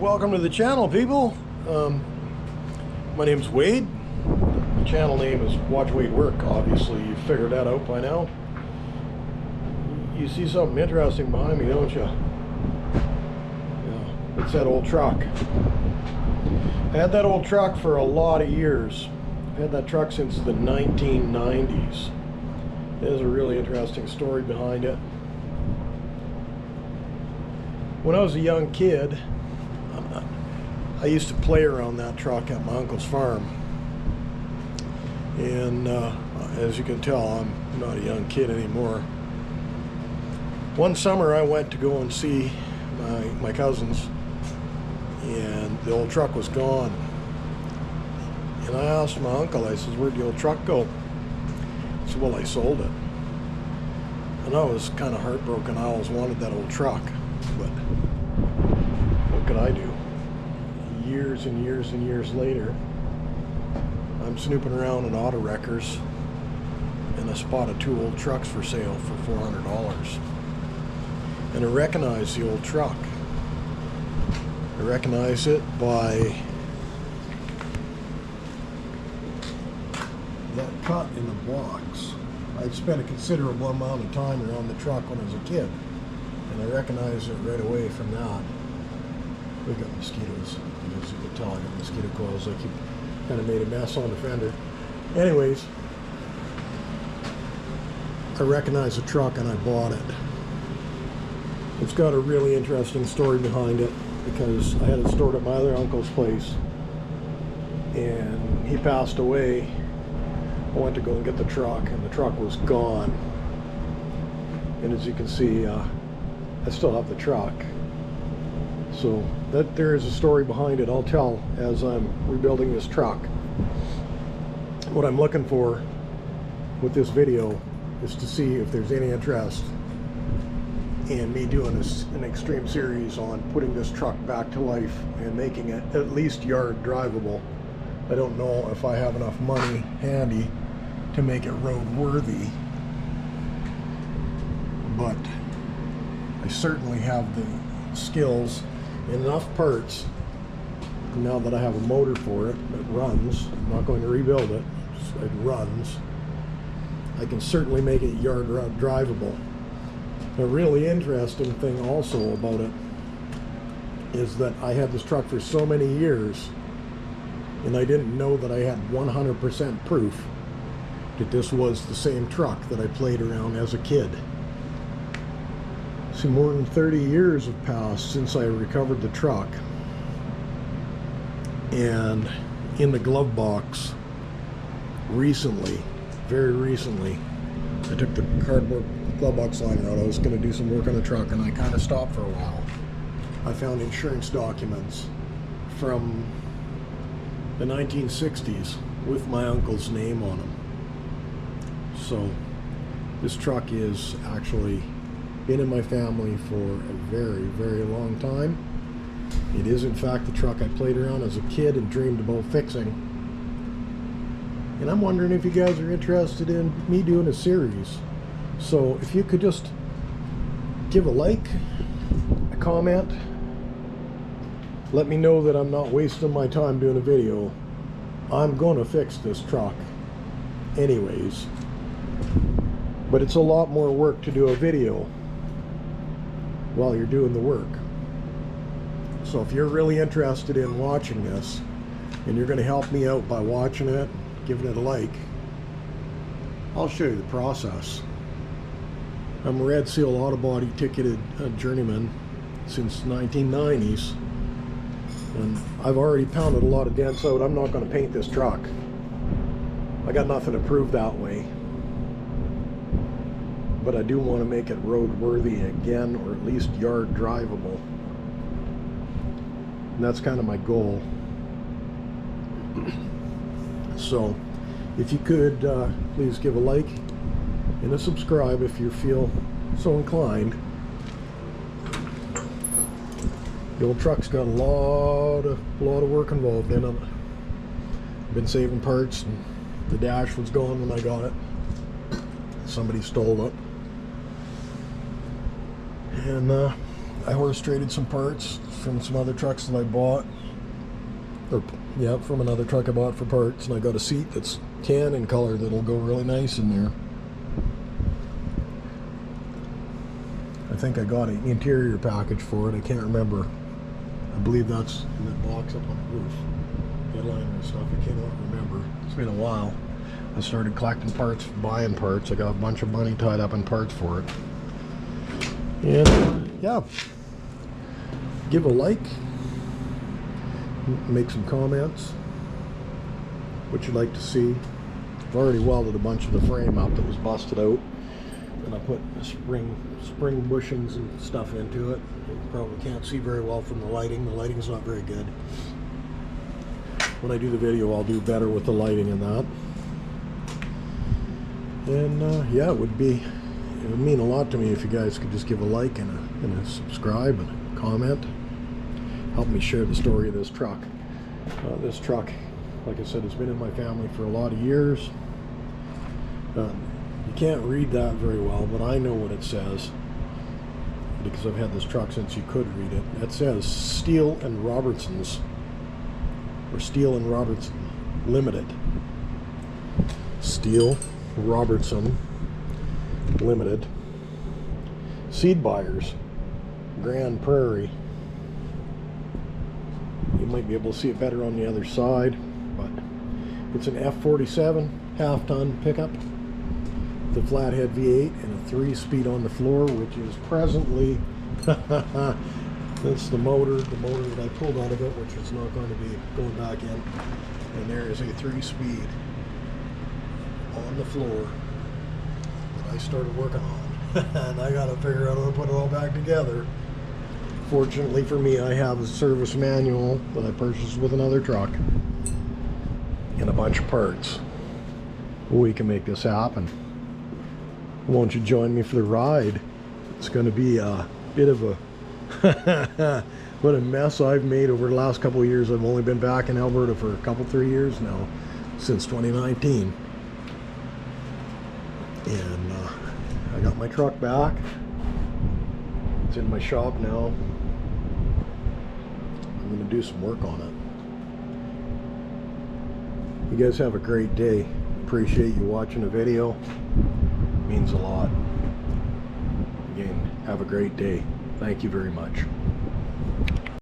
Welcome to the channel, people. My name's Wade. The channel name is Watch Wade Work. Obviously, you figured that out by now. You see something interesting behind me, don't you? Yeah, it's that old truck. I had that old truck for a lot of years. I've had that truck since the 1990s. There's a really interesting story behind it. When I was a young kid, I used to play around that truck at my uncle's farm. And as you can tell, I'm not a young kid anymore. One summer I went to go and see my cousins, and the old truck was gone. And I asked my uncle, I said, "Where'd the old truck go?" He said, "Well, I sold it." And I was kind of heartbroken. I always wanted that old truck, but what could I do? Years and years and years later, I'm snooping around in auto wreckers, and I spotted two old trucks for sale for $400. And I recognize the old truck. I recognize it by that cut in the box. I'd spent a considerable amount of time around the truck when I was a kid, and I recognize it right away from that. We got mosquitoes. As you can tell, I got mosquito coils. I keep kind of made a mess on the fender. Anyways, I recognize the truck and I bought it. It's got a really interesting story behind it because I had it stored at my other uncle's place, and he passed away. I went to go and get the truck, and the truck was gone. And as you can see, I still have the truck. So that there is a story behind it. I'll tell as I'm rebuilding this truck. What I'm looking for with this video is to see if there's any interest in me doing an extreme series on putting this truck back to life and making it at least yard drivable. I don't know if I have enough money handy to make it road worthy, but I certainly have the skills and enough parts now that I have a motor for it that runs. I'm not going to rebuild it, it runs. I can certainly make it yard drivable. A really interesting thing also about it is that I had this truck for so many years, and I didn't know that I had 100% proof that this was the same truck that I played around as a kid. See, more than 30 years have passed since I recovered the truck, and in the glove box recently, very recently, I took the cardboard glove box liner out. I was going to do some work on the truck, and I kind of stopped for a while. I found insurance documents from the 1960s with my uncle's name on them. So this truck is actually been in my family for a very, very long time. It is in fact the truck I played around as a kid and dreamed about fixing. And I'm wondering if you guys are interested in me doing a series. So if you could just give a like, a comment, let me know that I'm not wasting my time doing a video. I'm gonna fix this truck anyways, but it's a lot more work to do a video while you're doing the work. So if you're really interested in watching this, and you're going to help me out by watching it, giving it a like, I'll show you the process. I'm a Red Seal Auto Body ticketed journeyman since 1990s, and I've already pounded a lot of dents out. I'm not going to paint this truck. I got nothing to prove that way. But I do want to make it roadworthy again, or at least yard drivable. And that's kind of my goal. So if you could please give a like and a subscribe if you feel so inclined. The old truck's got a lot of work involved in it. I've been saving parts, and the dash was gone when I got it. Somebody stole it. And I horse traded some parts from some other trucks that I bought. Or, yeah, from another truck I bought for parts, and I got a seat that's tan in color that'll go really nice in there. I think I got an interior package for it. I can't remember. I believe that's in that box up on the roof. Headliner and stuff. I cannot remember. It's been a while. I started collecting parts, buying parts. I got a bunch of money tied up in parts for it. And yeah, give a like, make some comments, what you'd like to see. I've already welded a bunch of the frame up that was busted out, and I put spring bushings and stuff into it. You probably can't see very well from the lighting. The lighting's not very good. When I do the video, I'll do better with the lighting and that. And yeah, it would mean a lot to me if you guys could just give a like and a subscribe and a comment. Help me share the story of this truck. This truck, like I said, has been in my family for a lot of years. You can't read that very well, but I know what it says because I've had this truck since you could read it. It says Steele and Robertson's, or Steele and Robertson Limited. Steele Robertson Limited. Seed buyers, Grand Prairie. You might be able to see it better on the other side, but it's an F47 half-ton pickup, the flathead V8 and a 3-speed on the floor, which is presently that's the motor that I pulled out of it, which is not going to be going back in. And there is a 3-speed on the floor that I started working on. And I gotta figure out how to put it all back together. Fortunately for me, I have a service manual that I purchased with another truck and a bunch of parts. We can make this happen. Won't you join me for the ride? It's going to be a bit of a what a mess I've made over the last couple of years. I've only been back in Alberta for a couple, 3 years now, since 2019. And I got my truck back. It's in my shop now. I'm going to do some work on it. You guys have a great day. Appreciate you watching the video. Means a lot. Again, have a great day. Thank you very much.